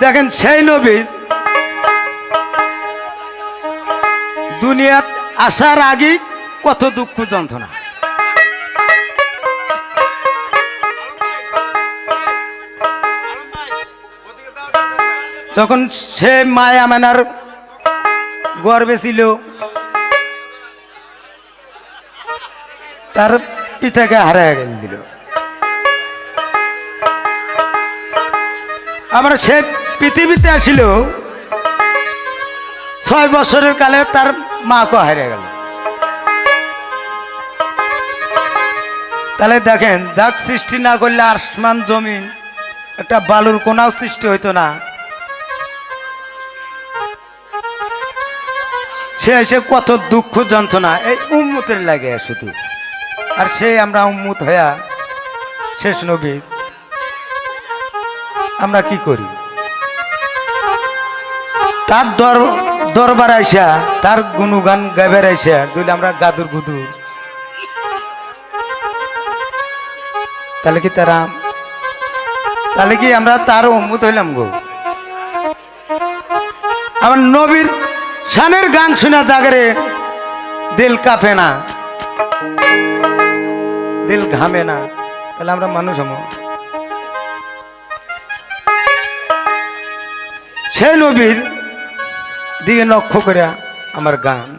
দেখেন সেই নবীর দুনিয়াত আসার আগে কত দুঃখ যন্ত্রণা। যখন সে মায় আমেনার গর্ভে ছিল, তার পিতাকে হারায় দিল। আবার সে পৃথিবীতে আসিল 6 বছরের কালে তার মাকে হারিয়ে গেল। তাহলে দেখেন, যাক সৃষ্টি না করলে আসমান জমিন একটা বালুর কোনাও সৃষ্টি হইতো না, সে এসে কত দুঃখ যন্ত্রণা এই উম্মতের লাগে শুধু। আর সে আমরা উম্মত হইয়া শেষ নবী আমরা কি করি? তার দরবার আইসা তার গুণগান গাইবার আইসা দুইলে আমরা গাদুর গুদুর, তাহলে কি আমরা তার উম্মত হইলাম গো? আমার নবীর শানের গান শোনা জাগরে দিল কাঁপে না, দিল ঘামে না, তাহলে আমরা মানুষ হব? সেই নবীর দিকে লক্ষ্য করে আমার গান।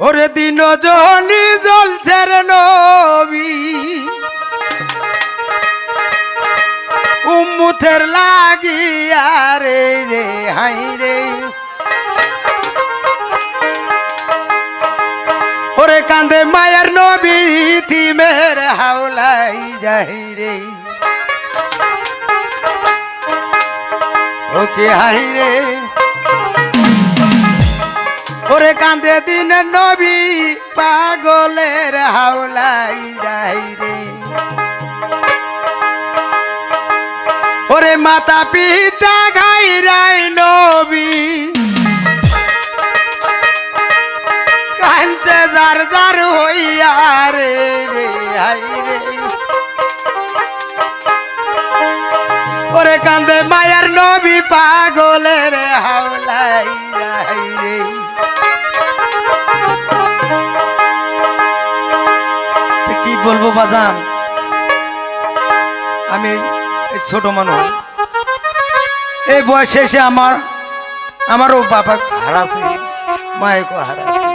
ওরে দিন জনি জ্বলছে রে নবী, উম্মতের লাগিয়া রে রে হাই রে। ওরে কান্দে মায়ার নবী তিমের হাওলাই যাই রে, ওকে হাই রে। ওরে কান্দে দিন নবী পাগলের হাওলাই যাই রে। ওরে মাতা পিতা গাইরাই নবী কাঞ্চে যার যার হইয়া রে রে হাই রে। ওরে কান্দে মায়ার নবী পাগলের হাওলাই যাই রে। কি বলবো বাজান, আমি ছোট মানুষ, এই বয়সে এসে আমারও বাবা হারাছে, মায়েকে হারাছে,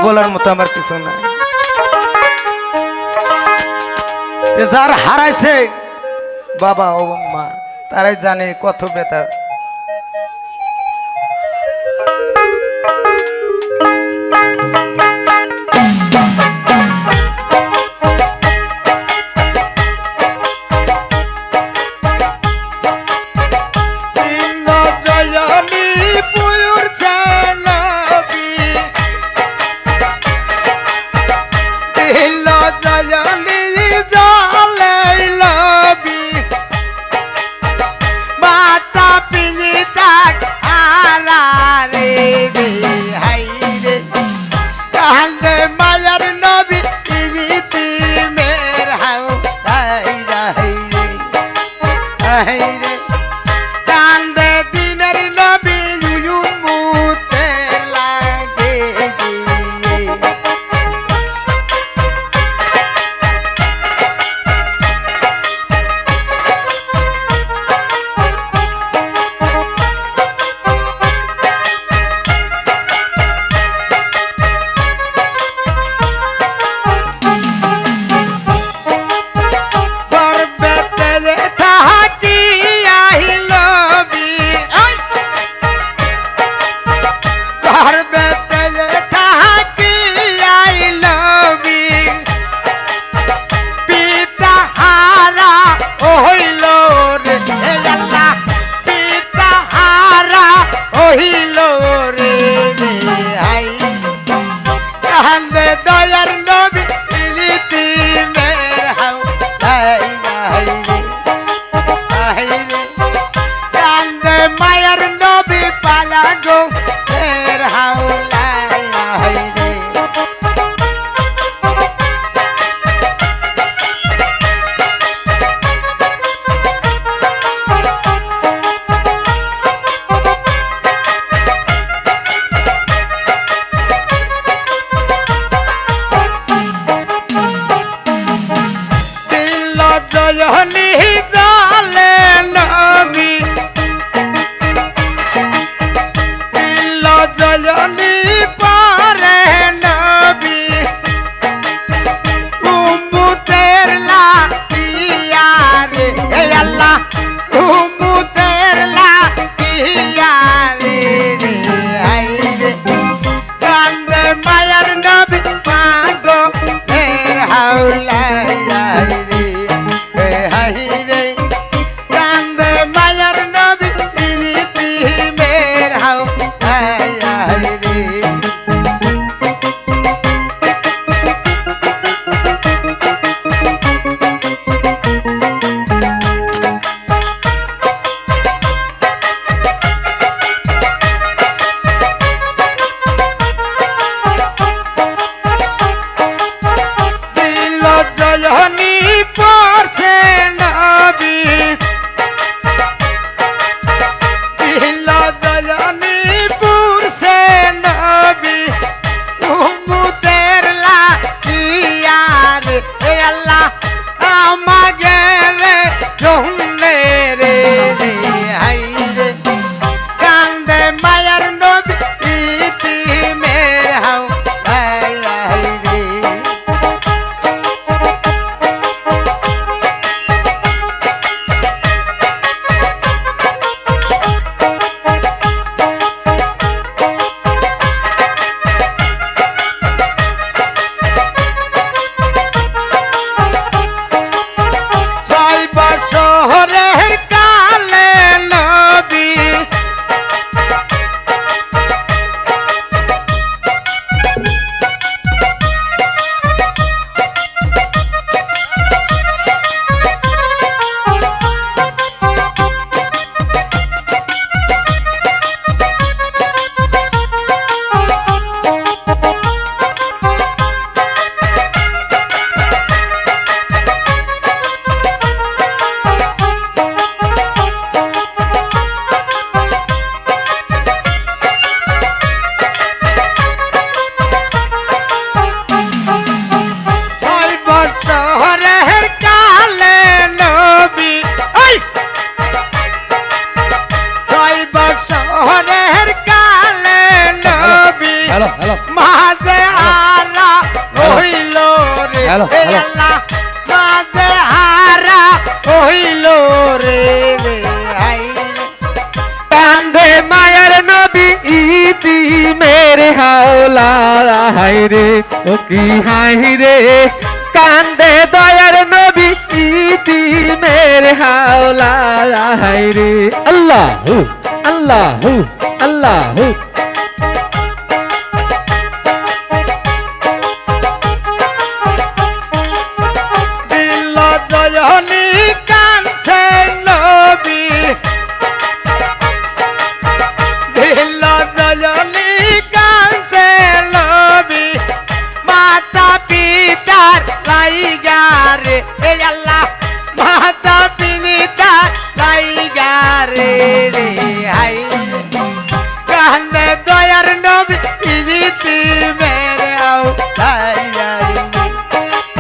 বলার মতো আমার কিছু নাই। যার হারাইছে বাবা ও মা তারাই জানে কত ব্যথা। দয়ার নবী ইতিমের হাওলায় দিল জয়নী পড়ছে নবী দিল জয়নী পড়ছে নবী উম্মতের লাগিয়া রে এ আল্লাহ আমাকে রে জন্মে রে রে হাই রে কান্দে মায়ার নবী ইতিমের হাও হাই হাই রে ছয় বছরের কালে নবী ছয় বছরের কালে নবী ওই ছয় বছরের কালে নবী হ্যালো হ্যালো মাঝে হারা হইল রে হ্যালো, এ হ্যালো। আল্লাহ মাঝে হারা হইল রে রে হাই রে কান্দে মায়ার নবী ইতি মেরে হাওলা হাই রে ও কি হাই রে কান্দে দয়ার নবী ইতি মেরে হাওলা হাই রে আল্লাহু আল্লাহু আল্লাহু দিল জয়নী কাঁদছে নবী দিল জয়নী কাঁদছে নবী মাতা পিতার লাইগা রে এ আল্লাহ মাতা পিতার লাইগা রে রে হাই কান্দে দয়ার নবী ইদিতি মেরে আও হাই হাই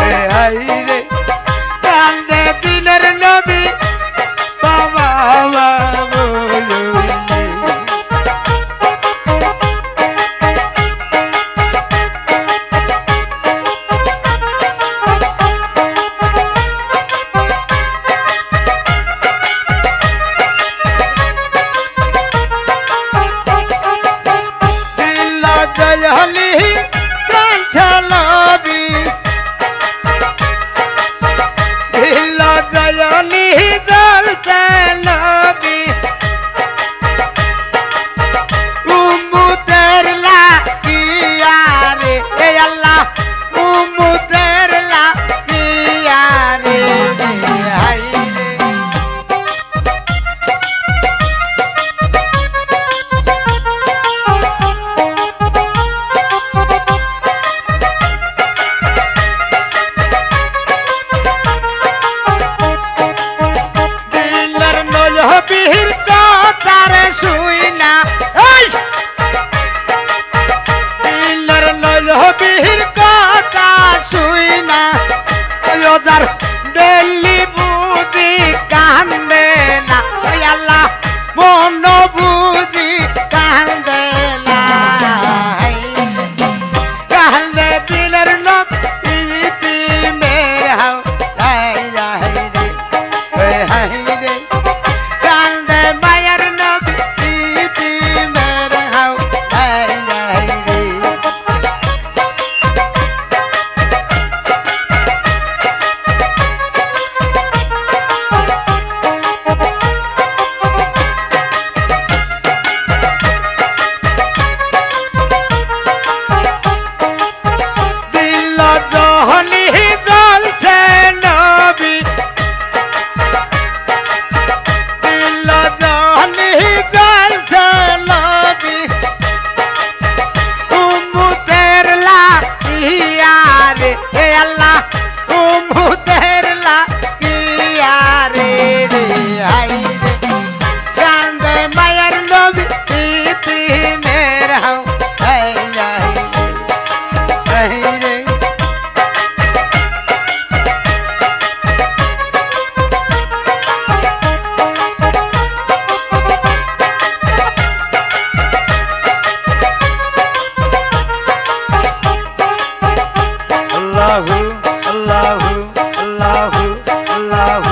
রে হাই রে কান্দে দিনের নবী বাবা বাবা দিল জয়নী কাঁঠলবি দিল জয়নী জ্বলছে নবী উম্মতের লাগিয়া রে এ আল্লাহ উম্মতের লাগিয়া রে রে হাই রে দিলের নয়বীর কথারে শুই না এই দিলের নয়বীর কথা শুই না ওজার দিল্লি বুঝি কান্দে না ওই আল্লাহ মন বুঝি কান্দে না হাই রে। কান্দে দিলের নবী মের হাও হাই হাই রে এ হাই রে কান্দে মায়ার নবী মের হাও হাই হাই রে আল্লাহু